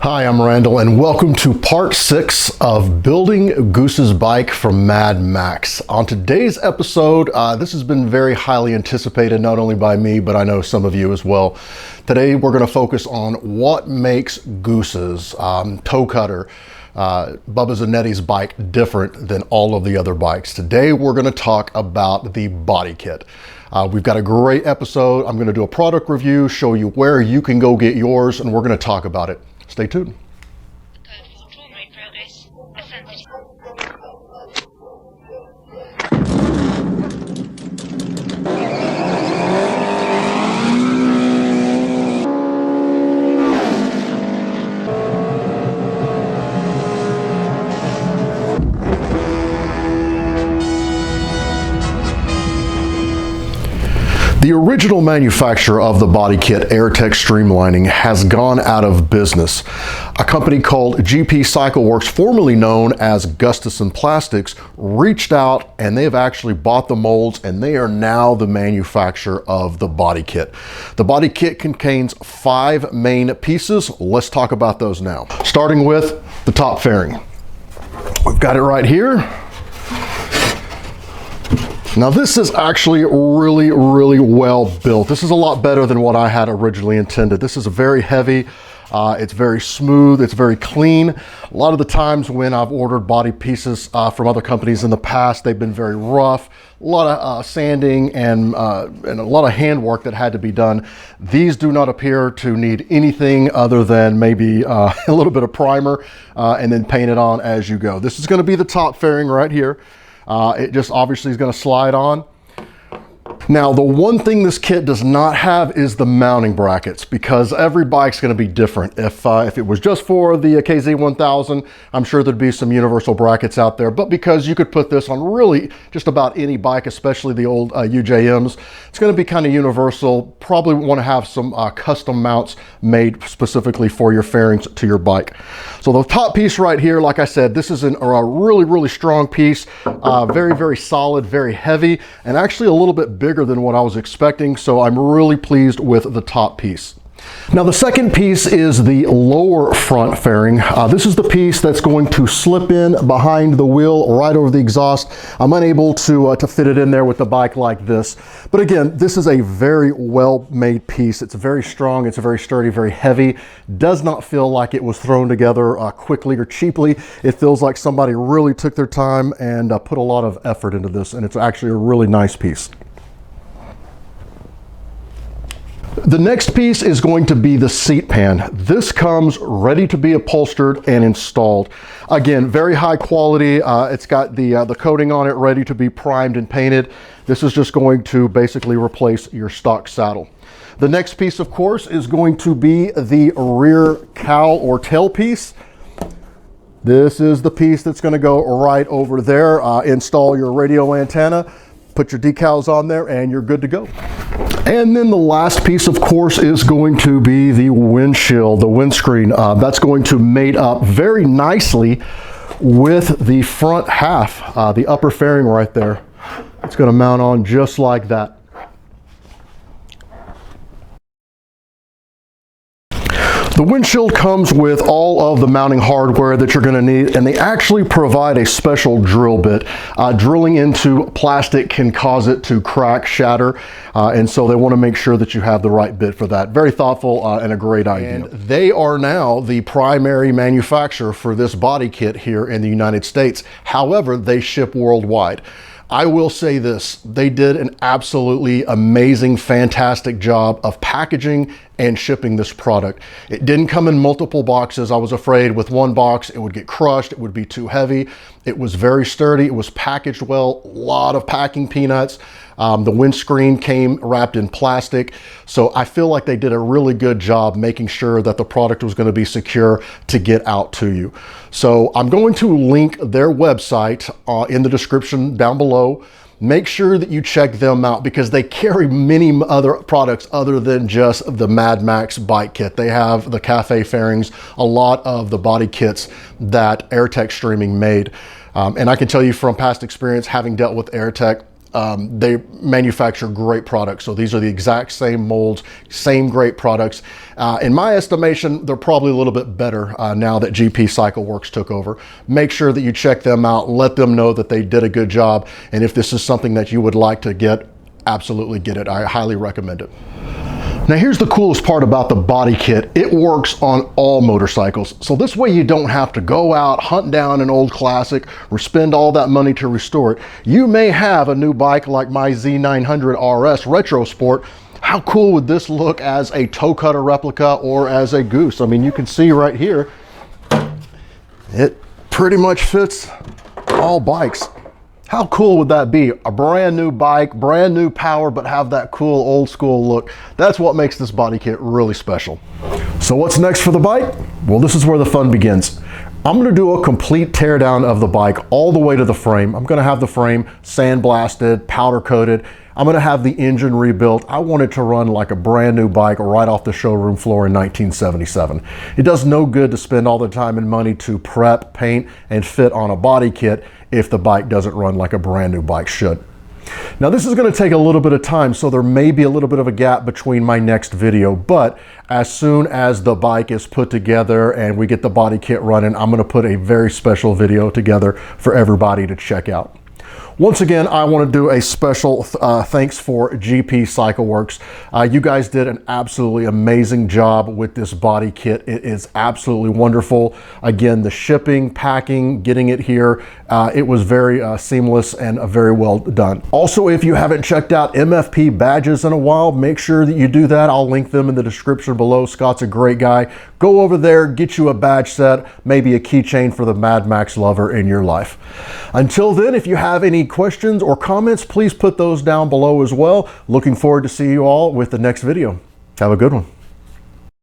Hi, I'm Randall, and welcome to part 6 of building Goose's bike from Mad Max. On today's episode, this has been very highly anticipated, not only by me, but I know some of you as well. Today, we're going to focus on what makes Goose's toe cutter, Bubba Zanetti's bike, different than all of the other bikes. Today, we're going to talk about the body kit. We've got a great episode. I'm going to do a product review, show you where you can go get yours, and we're going to talk about it. Stay tuned. The original manufacturer of the body kit, AirTech Streamlining, has gone out of business. A company called GP CycleWorks, formerly known as Gustafson Plastics, reached out and they've actually bought the molds, and they are now the manufacturer of the body kit. The body kit contains 5 main pieces. Let's talk about those now. Starting with the top fairing. We've got it right here. Now this is actually really well built. This is a lot better than what I had originally intended. This is very heavy, it's very smooth, it's very clean. A lot of the times when I've ordered body pieces from other companies in the past, they've been very rough, a lot of sanding and a lot of handwork that had to be done. These do not appear to need anything other than maybe a little bit of primer and then paint it on as you go. This is going to be the top fairing right here. It just obviously is going to slide on. Now, the one thing this kit does not have is the mounting brackets, because every bike's going to be different. If it was just for the KZ1000, I'm sure there'd be some universal brackets out there, but because you could put this on really just about any bike, especially the old UJMs, it's going to be kind of universal. Probably want to have some custom mounts made specifically for your fairings to your bike. So the top piece right here, like I said, this is a really strong piece, very solid, very heavy, and actually a little bit bigger than what I was expecting, so I'm really pleased with the top piece. Now the second piece is the lower front fairing. This is the piece that's going to slip in behind the wheel right over the exhaust. I'm unable to fit it in there with the bike like this, but again, this is a very well made piece. It's very strong, it's very sturdy, very heavy. Does not feel like it was thrown together quickly or cheaply. It feels like somebody really took their time and put a lot of effort into this, and it's actually a really nice piece. The next piece is going to be the seat pan. This comes ready to be upholstered and installed. Again, very high quality. It's got the coating on it ready to be primed and painted. This is just going to basically replace your stock saddle. The next piece, of course, is going to be the rear cowl or tail piece. This is the piece that's going to go right over there. Install your radio antenna, put your decals on there, and you're good to go. And then the last piece, of course, is going to be the windshield, the windscreen. That's going to mate up very nicely with the front half, the upper fairing right there. It's going to mount on just like that. The windshield comes with all of the mounting hardware that you're going to need, and they actually provide a special drill bit. Drilling into plastic can cause it to crack, shatter, and so they want to make sure that you have the right bit for that. Very thoughtful and a great idea. And they are now the primary manufacturer for this body kit here in the United States. However, they ship worldwide. I will say this, they did an absolutely amazing, fantastic job of packaging and shipping this product. It didn't come in multiple boxes. I was afraid with one box it would get crushed, it would be too heavy. It was very sturdy, it was packaged well, a lot of packing peanuts. The windscreen came wrapped in plastic. So I feel like they did a really good job making sure that the product was going to be secure to get out to you. So I'm going to link their website in the description down below. Make sure that you check them out because they carry many other products other than just the Mad Max bike kit. They have the cafe fairings, a lot of the body kits that AirTech Streaming made. And I can tell you from past experience, having dealt with AirTech, they manufacture great products. So these are the exact same molds, same great products. In my estimation, they're probably a little bit better now that GP Cycle Works took over. Make sure that you check them out, let them know that they did a good job. And if this is something that you would like to get, absolutely get it. I highly recommend it. Now here's the coolest part about the body kit. It works on all motorcycles. So this way you don't have to go out, hunt down an old classic, or spend all that money to restore it. You may have a new bike like my Z900 RS Retro Sport. How cool would this look as a toe cutter replica or as a Goose? I mean, you can see right here, it pretty much fits all bikes. How cool would that be? A brand new bike, brand new power, but have that cool old school look. That's what makes this body kit really special. So what's next for the bike? Well, this is where the fun begins. I'm gonna do a complete teardown of the bike all the way to the frame. I'm gonna have the frame sandblasted, powder coated. I'm gonna have the engine rebuilt. I want it to run like a brand new bike right off the showroom floor in 1977. It does no good to spend all the time and money to prep, paint, and fit on a body kit if the bike doesn't run like a brand new bike should. Now this is going to take a little bit of time, so there may be a little bit of a gap between my next video, but as soon as the bike is put together and we get the body kit running, I'm going to put a very special video together for everybody to check out. Once again, I want to do a special thanks for GP Cycle Works. You guys did an absolutely amazing job with this body kit. It is absolutely wonderful. Again, the shipping, packing, getting it here, it was very seamless and very well done. Also, if you haven't checked out MFP badges in a while, make sure that you do that. I'll link them in the description below. Scott's a great guy. Go over there, get you a badge set, maybe a keychain for the Mad Max lover in your life. Until then, if you have any questions or comments, please put those down below as well. Looking forward to see you all with the next video. Have a good one.